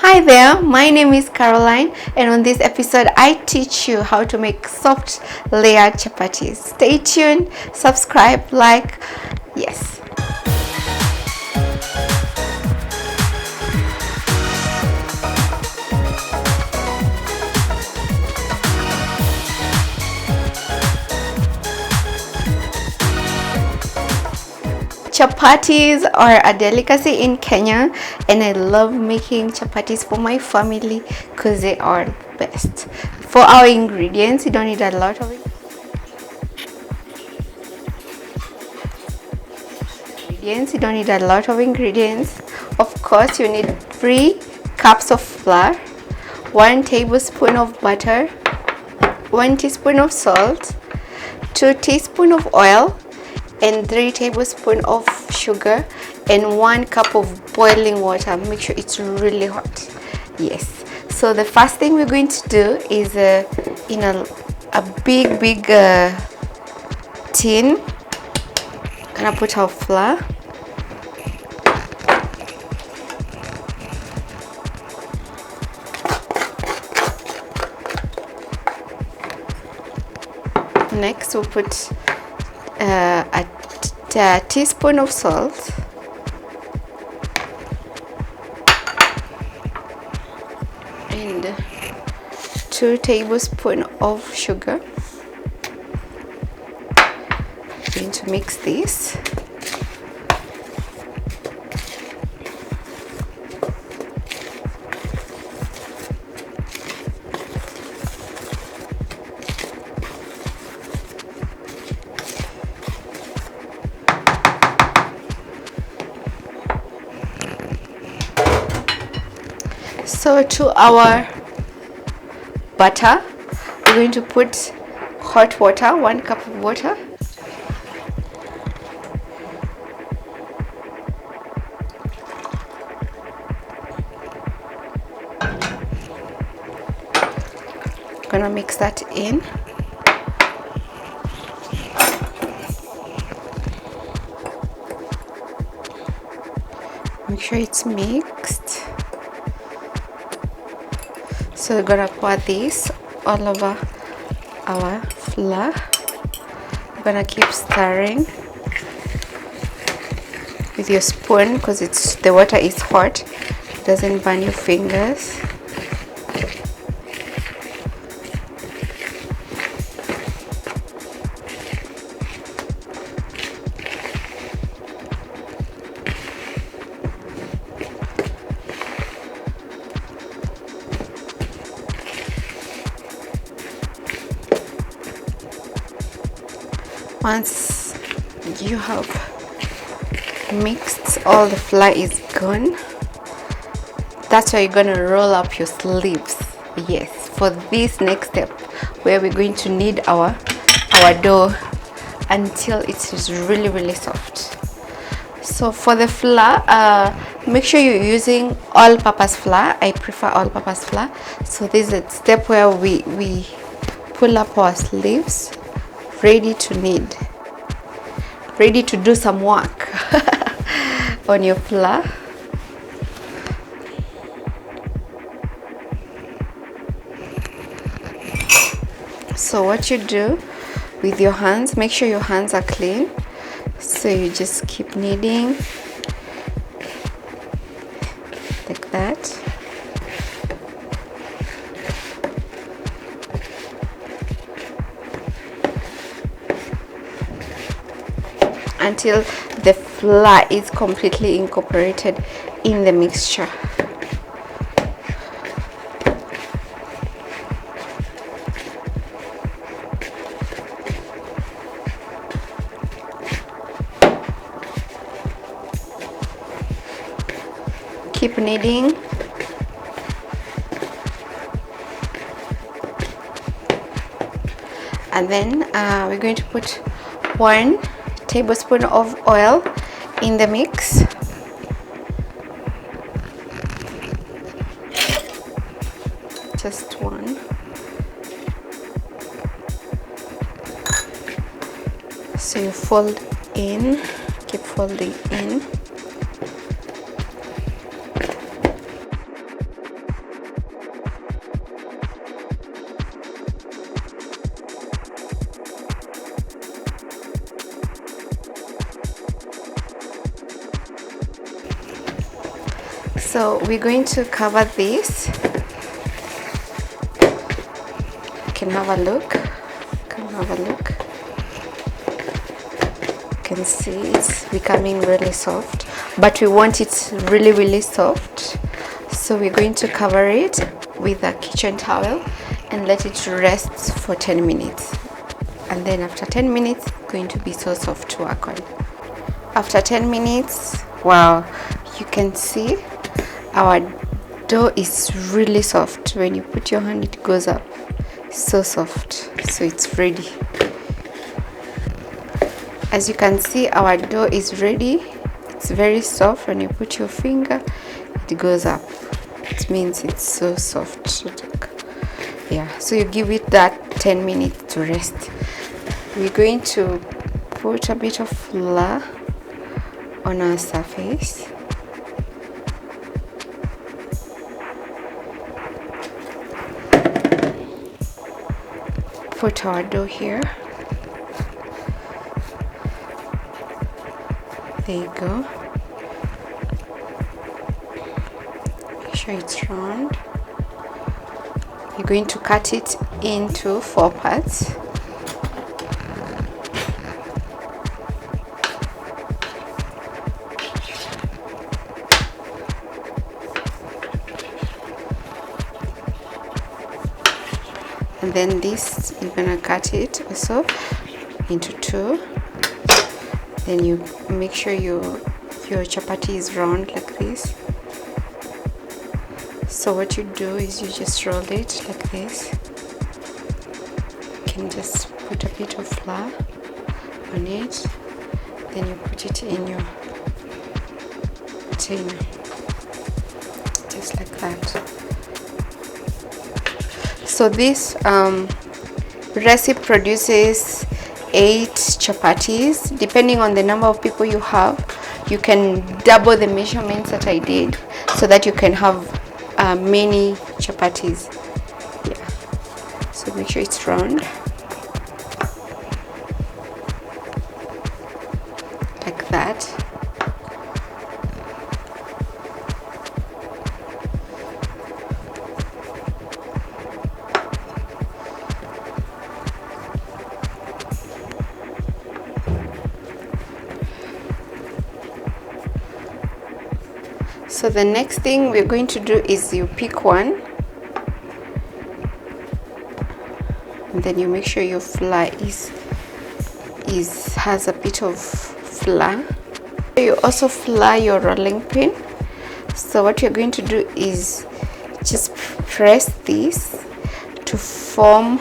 Hi there, my name is Caroline, and on this episode I teach you how to make soft layered chapatis. Stay tuned, subscribe, like, yes. Chapatis are a delicacy in Kenya, and I love making chapatis for my family because they are the best. For our ingredients, you don't need a lot of ingredients. Of course, you need 3 cups of flour, 1 tablespoon of butter, 1 teaspoon of salt, 2 teaspoons of oil, and 3 tablespoons of sugar, and 1 cup of boiling water. Make sure it's really hot. Yes. So the first thing we're going to do is in a big tin, gonna put our flour. Next we'll put a teaspoon of salt, and 2 tablespoons of sugar. I'm going to mix this. So to our butter, we're going to put hot water, 1 cup of water. Gonna mix that in. Make sure it's mixed. So we're gonna pour this all over our flour. We're gonna keep stirring with your spoon because the water is hot. It doesn't burn your fingers. Once you have mixed, all the flour is gone. That's why you're gonna roll up your sleeves. Yes, for this next step where we're going to knead our dough until it is really soft. So for the flour, make sure you're using all-purpose flour. I prefer all-purpose flour. So this is a step where we pull up our sleeves, ready to knead, ready to do some work on your flour. So what you do with your hands, make sure your hands are clean. So you just keep kneading like that. Until the flour is completely incorporated in the mixture. Keep kneading. And then we're going to put 1 tablespoon of oil in the mix. Just 1. So you fold in, keep folding in. So we're going to cover this. You can have a look. You can see it's becoming really soft, but we want it really soft. So we're going to cover it with a kitchen towel and let it rest for 10 minutes. And then after 10 minutes, it's going to be so soft to work on. After 10 minutes, wow, you can see our dough is really soft. When you put your hand, it goes up. So soft. So it's ready. As you can see, our dough is ready. It's very soft. When you put your finger, it goes up. It means it's so soft. Yeah, so you give it that 10 minutes to rest. We're going to put a bit of flour on our surface. Put our dough here. There you go. Make sure it's round. You're going to cut it into 4 parts. And then this, you're gonna cut it also into 2. Then you make sure your chapati is round like this. So what you do is you just roll it like this. You can just put a bit of flour on it. Then you put it in your tin, just like that. So this recipe produces 8 chapatis. Depending on the number of people you have, you can double the measurements that I did so that you can have many chapatis. Yeah, so make sure it's round like that. So the next thing we're going to do is you pick one, and then you make sure your flour has a bit of flour. You also flour your rolling pin. So what you're going to do is just press this to form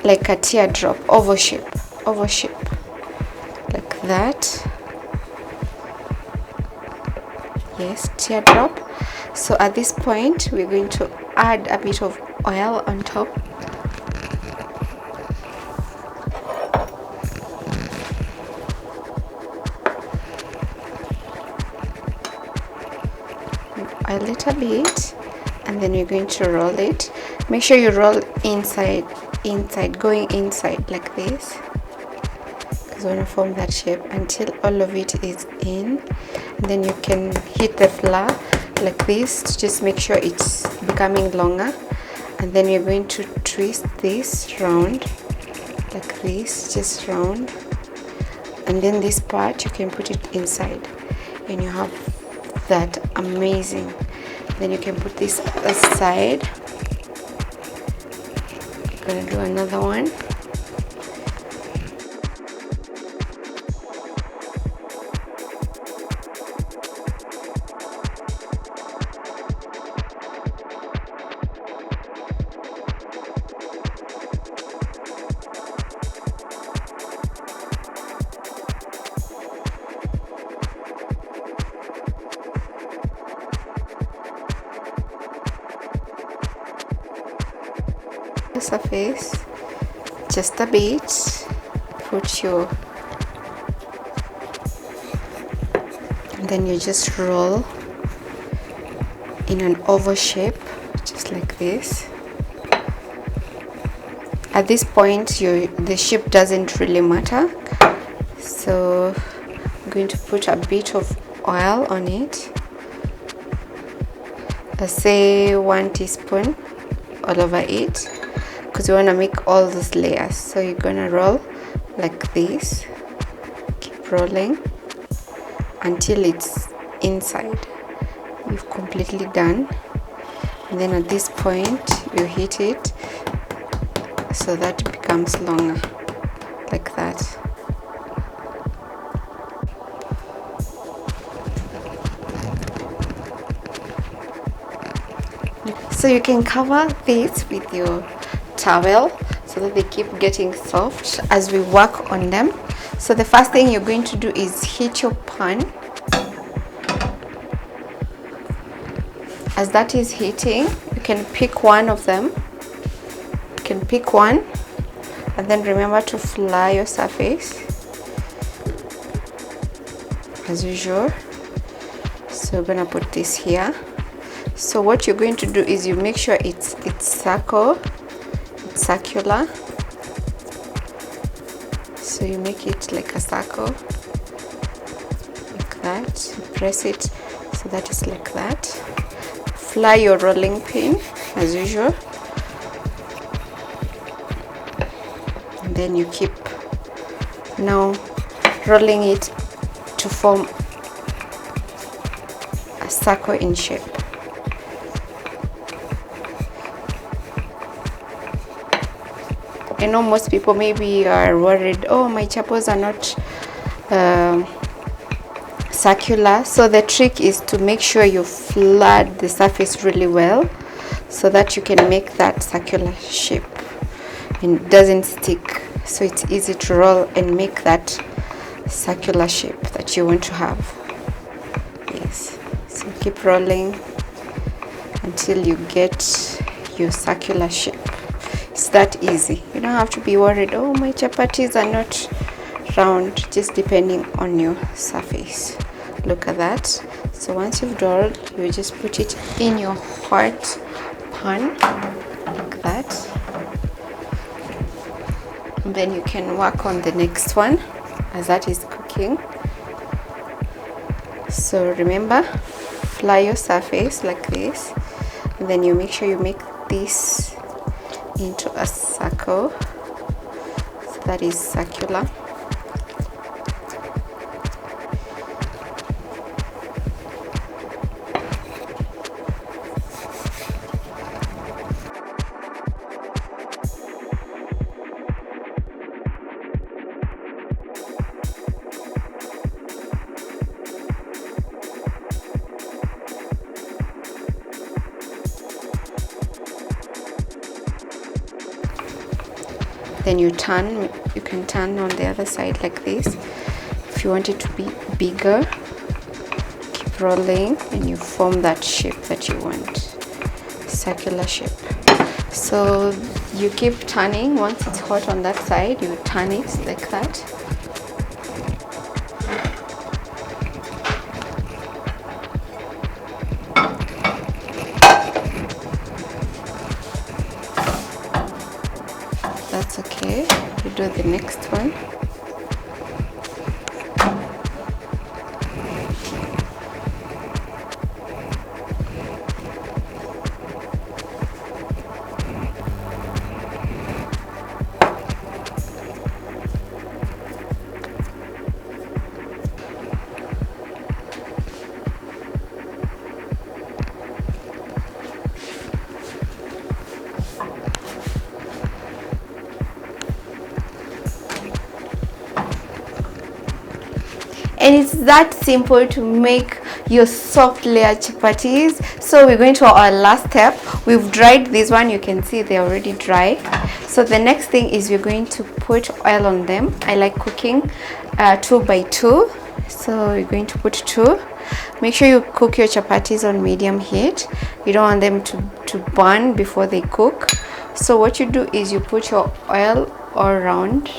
like a teardrop, oval shape like that. Yes, teardrop. So at this point we're going to add a bit of oil on top. A little bit, and then you're going to roll it. Make sure you roll inside, going inside like this, because you want to form that shape until all of it is in. And then you can hit the flour like this to just make sure it's becoming longer. And then you're going to twist this round like this, just round. And then this part you can put it inside, and you have that amazing. Then you can put this aside. I'm gonna do another one. Surface just a bit, put your, and then you just roll in an oval shape just like this. At this point the shape doesn't really matter, so I'm going to put a bit of oil on it. Let's say 1 teaspoon all over it, because you want to make all those layers. So you're gonna roll like this, keep rolling until it's inside. You've completely done, and then at this point you hit it so that it becomes longer, like that. So you can cover this with your towel so that they keep getting soft as we work on them. So the first thing you're going to do is heat your pan. As that is heating, you can pick one of them. You can pick one, and then remember to fly your surface as usual. So we're gonna put this here. So what you're going to do is you make sure it's circular. So you make it like a circle, like that. You press it so that it's like that. Fly your rolling pin as usual, and then you keep now rolling it to form a circle in shape. I know most people maybe are worried, oh, my chapos are not circular. So the trick is to make sure you flood the surface really well so that you can make that circular shape and it doesn't stick, so it's easy to roll and make that circular shape that you want to have. Yes, so keep rolling until you get your circular shape. It's that easy. You don't have to be worried, oh, my chapatis are not round, just depending on your surface. Look at that. So once you've rolled, you just put it in your hot pan like that, and then you can work on the next one as that is cooking. So remember, fly your surface like this, and then you make sure you make this into a circle so that is circular. Then you can turn on the other side like this. If you want it to be bigger, keep rolling and you form that shape that you want, circular shape. So you keep turning. Once it's hot on that side, you turn it like that. That's okay. We do the next one. And it's that simple to make your soft layer chapatis. So we're going to our last step. We've dried this one, you can see they're already dry. So the next thing is we're going to put oil on them. I like cooking 2 by 2, so we're going to put 2. Make sure you cook your chapatis on medium heat. You don't want them to burn before they cook. So what you do is you put your oil all around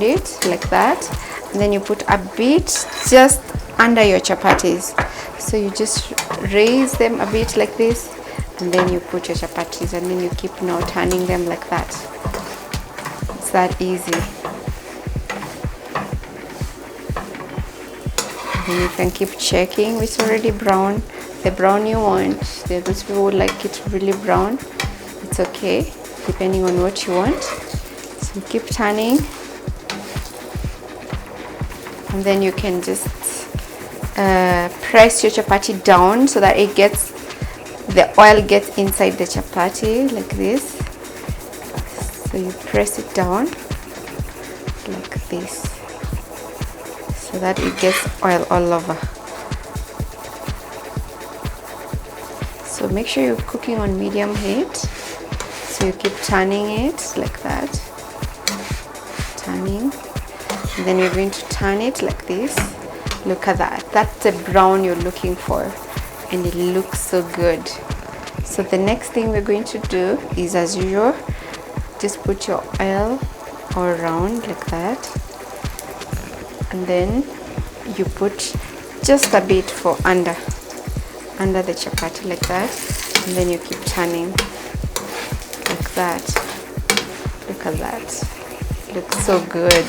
it like that, and then you put a bit just under your chapatis. So you just raise them a bit like this, and then you put your chapatis, and then you keep now turning them like that. It's that easy. And you can keep checking. It's already brown, the brown you want. Those people would like it really brown. It's okay, depending on what you want. So keep turning, and then you can just press your chapati down so that the oil gets inside the chapati like this. So you press it down like this so that it gets oil all over. So make sure you're cooking on medium heat. So you keep turning it like that, turning, and then you're going to turn it like this. Look at that. That's the brown you're looking for, and it looks so good. So the next thing we're going to do is, as usual, just put your oil all around like that, and then you put just a bit for under the chapati like that, and then you keep turning like that. Look at that. Looks so good.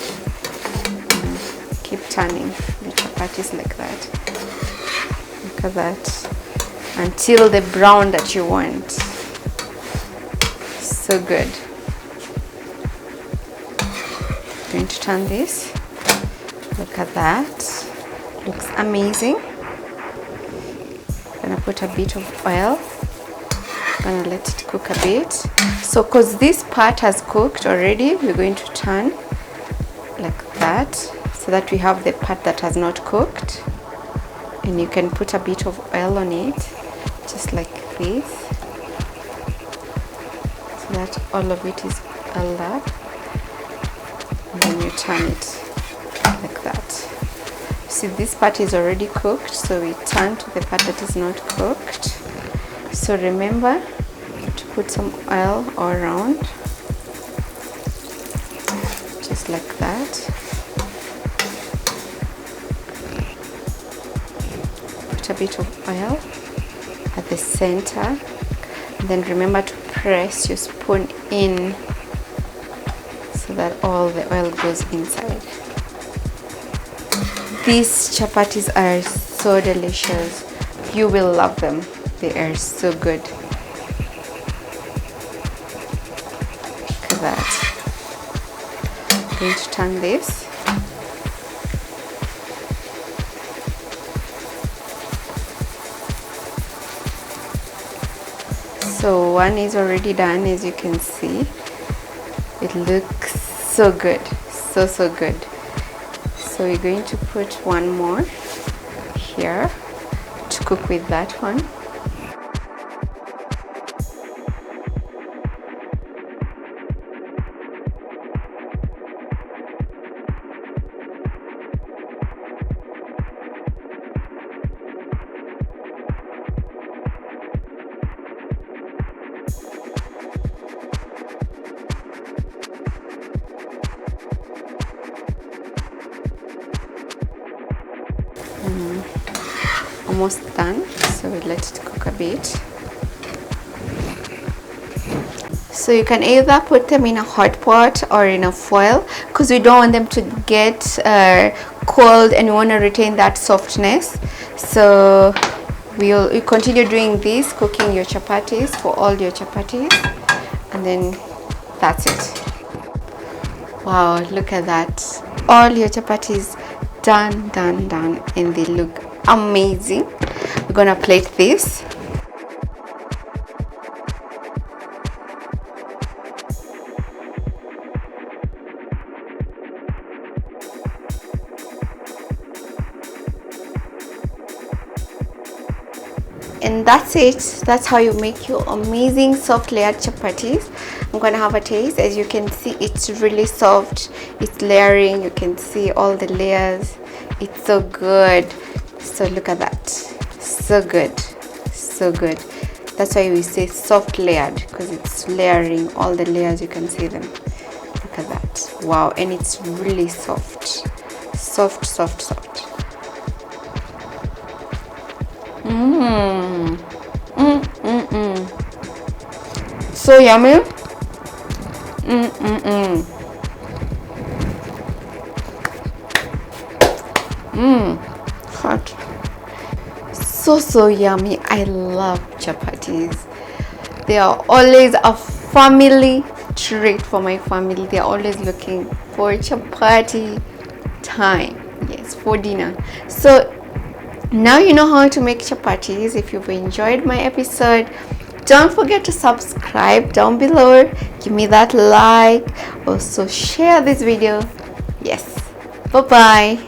Keep turning the chapatis like that. Look at that, until the brown that you want. So good. Going to turn this. Look at that. Looks amazing. Gonna put a bit of oil. Gonna let it cook a bit. So because this part has cooked already, we're going to turn like that so that we have the part that has not cooked, and you can put a bit of oil on it just like this so that all of it is oiled up, and then you turn it like that. See, this part is already cooked, so we turn to the part that is not cooked. So remember to put some oil all around, just like that. Put a bit of oil at the center, and then remember to press your spoon in so that all the oil goes inside. These chapatis are so delicious. You will love them. They are so good. Look at that. I'm going to turn this. So one is already done, as you can see. It looks so good, so good. So we're going to put one more here to cook with that one. Almost done, so we let it cook a bit. So you can either put them in a hot pot or in a foil, because we don't want them to get cold and we want to retain that softness. So we'll continue doing this, cooking your chapatis for all your chapatis, and then that's it. Wow, look at that. All your chapatis done, and they look amazing. We're gonna plate this. And that's it. That's how you make your amazing soft layered chapatis. I'm gonna have a taste. As you can see, it's really soft, it's layering, you can see all the layers. It's so good. So look at that, so good, so good. That's why we say soft layered, because it's layering all the layers. You can see them. Look at that. Wow. And it's really soft. So yummy. so yummy. I love chapatis. They are always a family treat for my family. They are always looking for chapati time, yes, for dinner. So now you know how to make chapatis. If you've enjoyed my episode, don't forget to subscribe down below. Give me that like. Also share this video. Yes. Bye bye.